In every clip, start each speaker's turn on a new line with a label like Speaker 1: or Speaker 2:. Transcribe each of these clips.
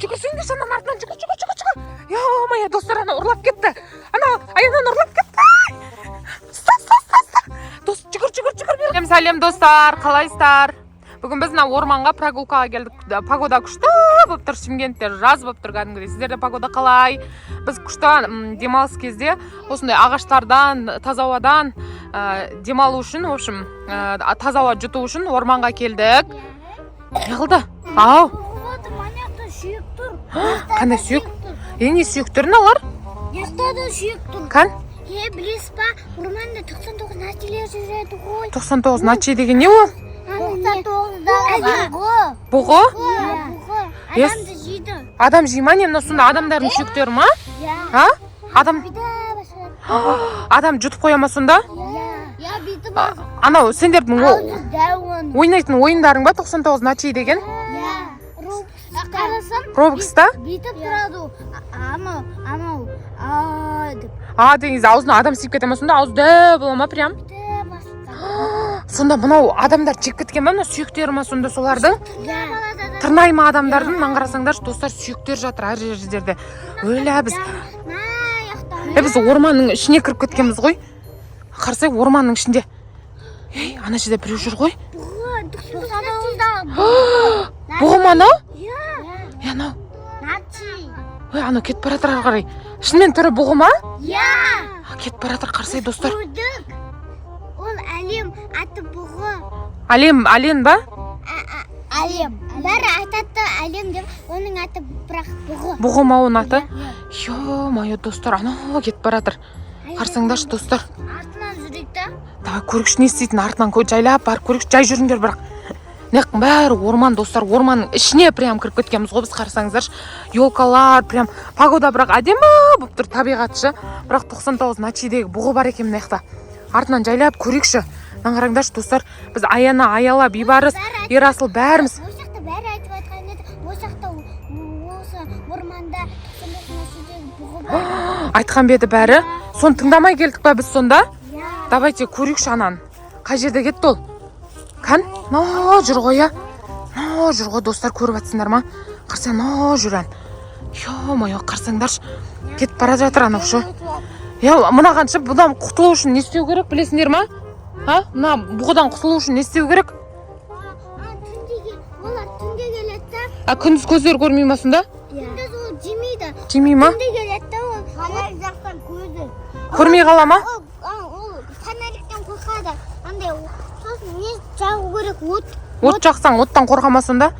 Speaker 1: жүгірсеңдерші, ананың артынан жүгір. Ё-моё, достар, ана ұрлап кетті. Аянаны ұрлап кетті. Дос, жүгір. Сәлем достар, қалайсыздар? Бүгін біз орманға прогулкаға келдік. Погода күшті болып тұр, Шымкентте жаз болып тұр кәдімгідей. Сіздерде погода қалай? Біз күшті демалыс кезде осындай ағаштардан, таза ауадан демалу үшін, в общем, таза ауа жұту үшін орманға келдік. Не қылды? Ау. Қандай сүйек? Не сүйек түрін алар?
Speaker 2: Яқтада сүйек тұр.
Speaker 1: Қан?
Speaker 2: Білесіз ба, орманда 99 нәрселер жүреді ғой.
Speaker 1: 99 нәрсе деген не ол?
Speaker 2: 99-да
Speaker 1: бұғы?
Speaker 2: Адамды жейді.
Speaker 1: Адам жей ма? Не сонда адамдардың сүйектері ма? Адам жұтып қоя ма сонда?
Speaker 2: Бүйтіп
Speaker 1: Анау сендердің ойнайтын ойындарың ба 99 нәрсе деген? Робокста?
Speaker 2: Бүйтіп тұрады. Анау деп.
Speaker 1: Дегенде аузына адам сиіп кете ма сонда? Ауыз дәу бола ма прям? Сонда мынау адамдар жеп кеткен ба? Мына сүйектері ма сонда солардың? Тырнай ма адамдардың? Маған қарасаңдар, достар, сүйектер жатыр әр жерде. Өлә біз орманның ішіне кіріп кеткенбіз ғой. Қарасай орманның ішінде. Ана жерде біреу жүр ғой. Бұғы ма анау? Анау. Анау кетіп бара жатыр ары қарай. Шынымен түрі бұғы ма? Кетіп бара жатыр, қарасай достар.
Speaker 2: Ол әлем аты бұғы.
Speaker 1: Әлем ба?
Speaker 2: Әлем. Бәрі айтады әлем деп, оның аты бірақ бұғы.
Speaker 1: Бұғы ма оның аты? Ё-моё, достар, анау кетіп бара жатыр. Қарасаңдаршы, достар.
Speaker 2: Артынан жүрейді.
Speaker 1: Давай көрікші не істейтін, артынан жайлап барып көрікші, жай жүріңдер бірақ. Неқін бәрі орман, достар, орманның ішіне прям кіріп кеткенбіз ғой біз, қарасаңыздаршы. Елкалар, прям погода бірақ әдемі болып тұр, табиғатшы. Бірақ 99 нәрседегі бұғы бар екен мына. Артынан жайлап көрейікші. Қараңдаршы, достар, біз Аяна, Аяла, Бейбарыс, Ерасыл бәріміз.
Speaker 2: Осы жақта бәрі айтып айтқан еді. Осы жақта осы орманда 99 нәрседегі бұғы бар.
Speaker 1: Айтқан беді бәрі. Соны тыңдамай келдік па біз сонда? Давайте көрейікші анан. Қай жерде кетті ол? Қан? Жүр ғой, жүр ғой, достар, көріп атсыңдар ма? Қарса, жүр ән. Ё-моё, қарсаңдаршы. Кетіп бара жатыр анау шы. Мұнағаншы, бұдан құтылу үшін не істеу керек, білесіңдер ма? Мына бұғыдан құтылу үшін не істеу керек?
Speaker 2: Олар түнде келеді.
Speaker 1: Күндіз көздері көрмей ма сонда?
Speaker 2: Күндіз ол жемейді.
Speaker 1: Жемей ма?
Speaker 2: Түнде келеді, ол фонарик жақтан көзі.
Speaker 1: Көрмей қала ма?
Speaker 2: Ол фонариктен қорқады. Андай, сосын не жағу керек?
Speaker 1: От жақсаң, оттан қорқама сонда?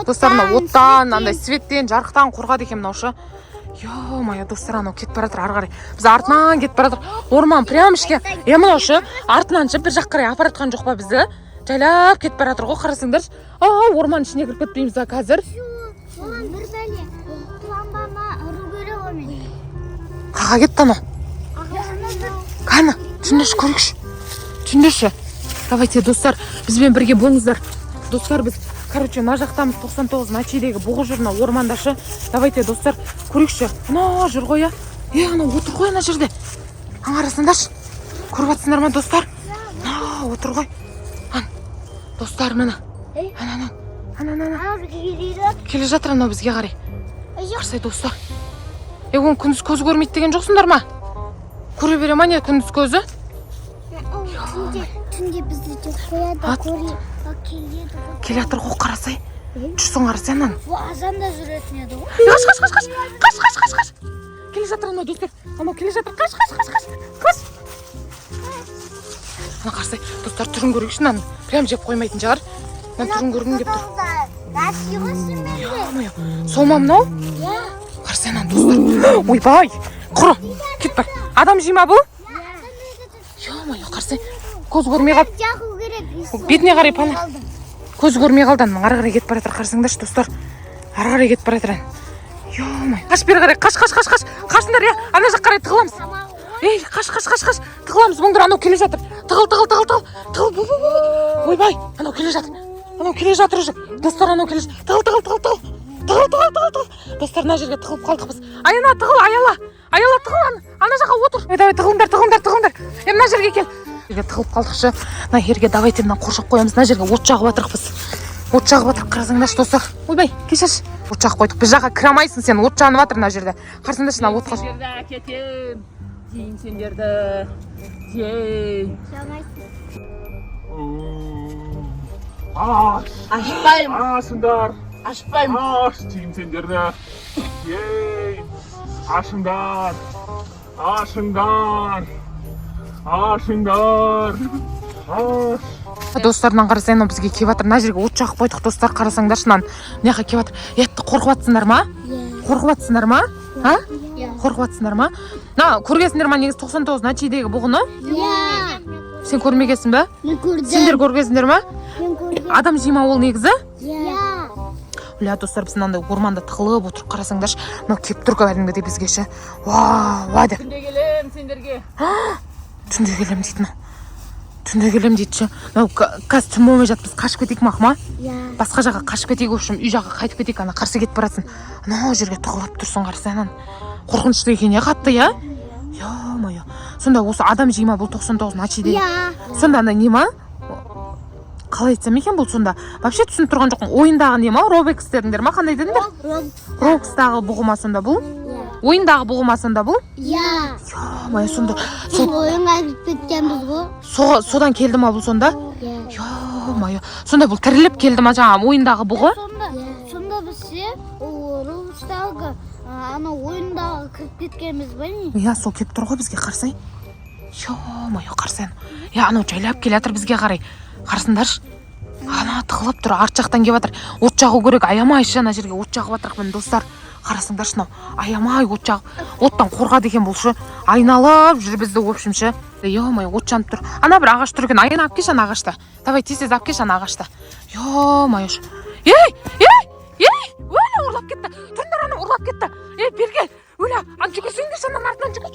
Speaker 1: Достарына оттан, андай светтен, жарықтан қорқады екен мынаушы. Ё-моё, достар, анау кетіп бара жатыр ары қарай. Біз артынан кетіп бара жатыр. Орман прям ішке. Мынаушы артынан бір жақ қарай апаратқан жоқ па бізді? Жайлап кетіп бара жатыр ғой, қарасаңдар. Орман ішіне кіріп кетпейміз ба қазір?
Speaker 2: Оған бір бәле. Құланбама ұру керек омен.
Speaker 1: Қаға кетті анау? Қаны, түндеші көрейікші. Түндеші. Давайте, достар, бізбен бірге болыңыздар. Достар, біз мына жақтамыз 99 нәрседегі бұғы жүрна ормандашы. Давайте, достар, көрейікші. Ана жүр ғой, ана отыр ғой ана жерде. Қарасаңдаршы. Көріп атсыңдар ма, достар? Отыр ғой. Достар, міне. Келе жатыр анау бізге қарай. Қарсай, достар. Оны күндіз көз көрмейді деген жоқсыңдар ма? Көре бере ма не күндіз көзі?
Speaker 2: Түнде бізді де қояды,
Speaker 1: келе жатыр ғой, қарасай. Жүрсің, қарасай анан.
Speaker 2: Азанда жүретін еді ғой.
Speaker 1: Қаш. Келе жатыр анау, достар. Анау келе жатыр. Қаш. Ана қарасай, достар, түрін көрейікші, нан прям жеп қоймайтын шығар. Мен түрін көргім кеп тұр. Сол ма мынау? Қарасай анан, достар. Ойбай, құры, кет бар. Адам жей ма бұл? Ё-моё, қарасай, көз көрмей қалды.
Speaker 2: Жағу керек.
Speaker 1: Бетіне қарай пана. Көз көрмей қалдан, ары қарай кетіп бара жатыр, қарасаңдаршы, достар. Ары қарай кетіп бара жатыр. Ё-моё, қаш бері қарай, қаш. Қашыңдар, ана жақ қарай тығыламыз. Қаш. Тығыламыз, бұңдар, анау келе жатыр. Тығыл. Ойбай, анау келе жатыр уже. Достар, анау келе жатыр. Тығыл. Достар, ана жерге тығылып қалдық біз. Аяна, тығыл, Аяла, тығыл, ана жаққа отыр. Давай, тығылыңдар. Мына жерге кел. Тығылып қалдықшы. Мына жерге давайте мына қоршап қоямыз. Мына жерге от жағып жатырық біз. Қарасаңдаршы, достар. Ойбай, кешірші. от жағып қойдық. Біз жаққа кіре алмайсың сен, от жанып жатыр мына жерде. Қарсаңдашы мына отқа.
Speaker 3: Сендерді әкетем. Жейін сендерді. Жей.
Speaker 4: Ашпаймын.
Speaker 3: Ашыңдар.
Speaker 4: Ашпаймын.
Speaker 3: Аш жейін сендерді. Ей. Ашыңдар. Ашыңдар. Ашыңдар. Аш.
Speaker 1: Достарынан қарасайын, бізге келіп жатыр. Мына жерге от жағып қойдық, достар, қарасаңдаршы мынаны. Мына жаққа келіп жатыр. Етті қорқып жатсыңдар ма? Қорқып жатсыңдар ма? А? Қорқып жатсыңдар ма? На, көргенсіңдер ма негізі 99 начидегі бұғыны? Сен көрмегенсің бе?
Speaker 2: Мен көрдім.
Speaker 1: Сендер көргенсіңдер ма?
Speaker 2: Мен көрдім.
Speaker 1: Адам жейма ол негізі?
Speaker 2: Иә.
Speaker 1: Достар, біз мынандай орманда тығылып отырып қарасаңдаршы. Мынау келіп тұр кәдімгідей бізге ше. Ва деп.
Speaker 3: Түнде келем сендерге.
Speaker 1: Түнде келем дейді мынау. Түнде келем дейді ше. Мынау қазір түн болмай жатып біз қашып кетейік ме Ақма?
Speaker 2: Иә.
Speaker 1: Басқа жаққа қашып кетейік, в общем, үй жаққа қайтып кетейік. Ана қарсы кетіп барасың. Анау жерге тығылып тұрсың, қарасайын. Қорқынышты екен, қатты, я? Ё-моё. Сонда осы адам жейма бұл 99 начидегі. Сонда ана не ма? Қалай айтсам екен бұл сонда? Вообще түсініп тұрған жоқпын. Ойындағы не ма? Roblox дедіңдер ма? Қандай дедіңдер? Robloxтағы бұғыма сонда бұл? Ойындағы бұғыма сонда бұл?
Speaker 2: Иә.
Speaker 1: Ё-моё, сонда
Speaker 2: Ойынға кіріп кеткенбіз ғой.
Speaker 1: содан келді ма бұл сонда?
Speaker 2: Иә.
Speaker 1: Ё-моё. Сонда бұл тіріліп келді ма жаңағы ойындағы бұғы?
Speaker 2: Сонда бізде Robloxтағы ана ойындағы кіріп кеткенбіз ба не?
Speaker 1: Иә, сол келіп тұр ғой бізге, қарсай. Ё-моё, қарсайын. Я, анау жайлап келе жатыр бізге қарай. Қарсыңдаршы. Ана тығылып тұр, арт жақтан келіп жатыр. От жағу керек, аямайшы ана жерге от жағып жатырық міне достар. Қарасыңдаршы мынау. Аямай от жағып. Оттан қорғады екен бұл ше. Айналып жүр бізді, в общем ше. Ё-моё, от жанып тұр. Ана бір ағаш тұр екен. Аяна алып келші ана ағашты. Давай тез алып келші ана ағашты. Ё-моё. Өлі ұрлап кетті. Тұрыңдар, ана ұрлап кетті. Бергел. Өлі, ана жүгірсеңдерші ана артынан жүгір.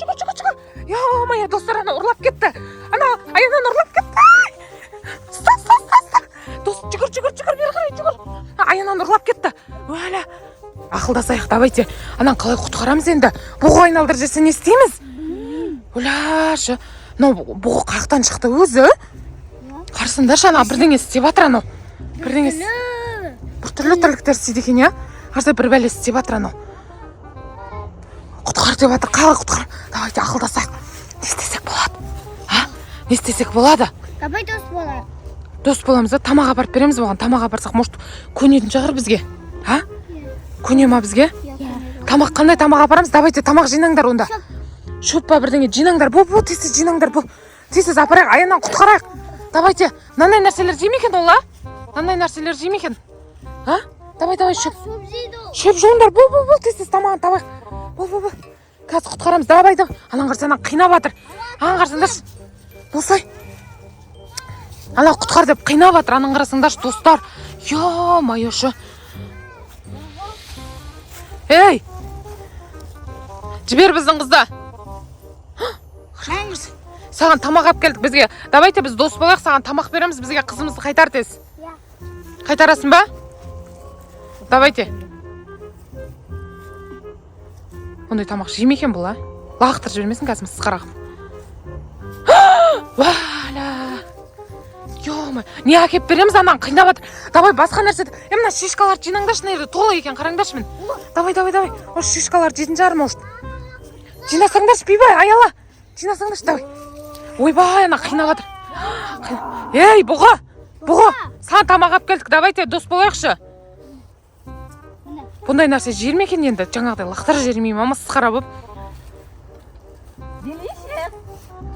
Speaker 1: Ё-моё, достар, ана ұрлап кетті. Ана аянан ұрлап кетті. Стоп. Дос, жүгір, бері қарай жүгір. Аянан ұрлап кетті. Өлі. Ақылдасайық, давайте. Анан қалай құтқарамыз енді? Бұғы айналдырып жесе не істейміз? Өләші. Бұғы қаяқтан шықты өзі? Қарсыңдаршы, ана бірдеңе істеп жатыр анау. Бірдеңе бір түрлі тірліктер істейді екен, я? Қарсай бір бәле істеп жатыр анау. Құтқар деп жатыр, қалай құтқар? Давайте ақылдасайық. Не істесек болады? Не істесек болады?
Speaker 2: Давай дос болайық.
Speaker 1: Дос боламыз да, тамақ апарып береміз бұған. Тамақ апарсақ, может, көнетін шығар бізге? Көне ма бізге? Тамақ, қандай тамақ апарамыз? Давайте тамақ жинаңдар онда. Шөп па бірдеңе жинаңдар. Бұл тез жинаңдар. Тез апарайық, аяннан құтқарайық. Давайте. Нандай нәрселер жеймекен ол, Нандай нәрселер жеймекен? Давай, шөп. Шөп жуыңдар. Бұл тез тамағын табайық. Бұл. Қазір құтқарамыз. Давай. Анан қарсаңнан қинап жатыр. Анан қарсаңдаршы. Босай. Ана құтқар деп қинап жатыр. Анан қарасаңдаршы, достар. Ё-моё шы. Ей! Жібер біздің қызды. Саған тамақ алып келдік бізге. Давайте біз дос болайық, саған тамақ береміз, бізге қызымызды қайтар тез. Қайтарасың ба? Давайте. Ондай тамақ жемекен бұл, Лақтыр жібермесін қазір сіз қарағым. Валя! Ё-моё, не әкеп береміз, анан қинап жатыр. Давай басқа нәрсе. Мына шишкалар жинаңдаршы, мына жерде толы екен, қараңдаршы мін. Давай. Осы шишкалар жейтін шығар, может. Жинасаңдаршы, бейбай, аяла. Жинасаңдаршы, давай. Ойбай, ана қинап жатыр. Ей, бұғы. Саған тамақ алып келдік, давайте дос болайықшы. Бұндай нәрсе жер ме екен енді? Жаңағыдай лақтар жермей ма, сықара болып.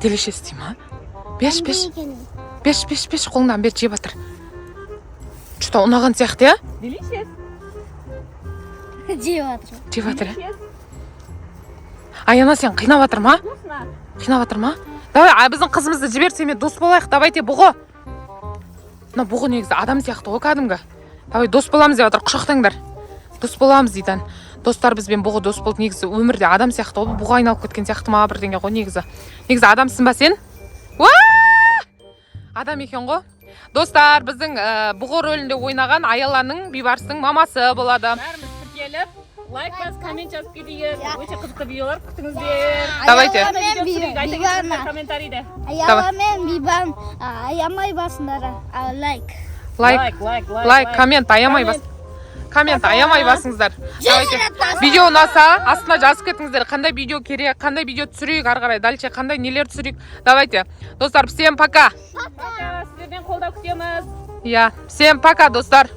Speaker 1: Делишес дей ма? Беш. Қолыңдан бер, жеп жатыр. Что-то ұнаған сияқты, я?
Speaker 3: Делишес.
Speaker 2: Жеп
Speaker 1: жатыр, я? Аяна, сен қинап жатыр ма? Давай, біздің қызымызды жіберсе мен дос болайық, давайте бұғы. Мына бұғы негізі адам сияқты ғой кәдімгі. Давай дос боламыз деп жатыр, құшақтаңдар. Дос боламыз дейді. Достар, бізбен бұғы дос болды, негізі өмірде адам сияқты ғой, бұғы айналып кеткен сияқты ма бірдеңе ғой негізі. Негізі адамсың ба сен? Адам екен ғой. Достар, біздің бұғы рөлінде ойнаған Аяланың Бейбарыстың мамасы болады.
Speaker 3: Бәріміз тіркеліп, лайк бас, коммент жазып кетейік. Өте қызықты видеолар күтіңіздер.
Speaker 1: Давайте.
Speaker 3: Комментарийде.
Speaker 2: Аяла мен Бейбан аямай басыңдар. Лайк.
Speaker 1: Лайк, коммент, аямай бас. коммент аямай басыңыздар. Давайте. Видео ұнаса астына жазып кетіңіздер. Қандай видео керек, қандай видео түсірейік, ары қарай дальше қандай нелер түсірейік. Давайте. Достар, всем пока.
Speaker 3: Пока. Сіздерден қолдау күтеміз.
Speaker 1: Иә, всем пока, достар.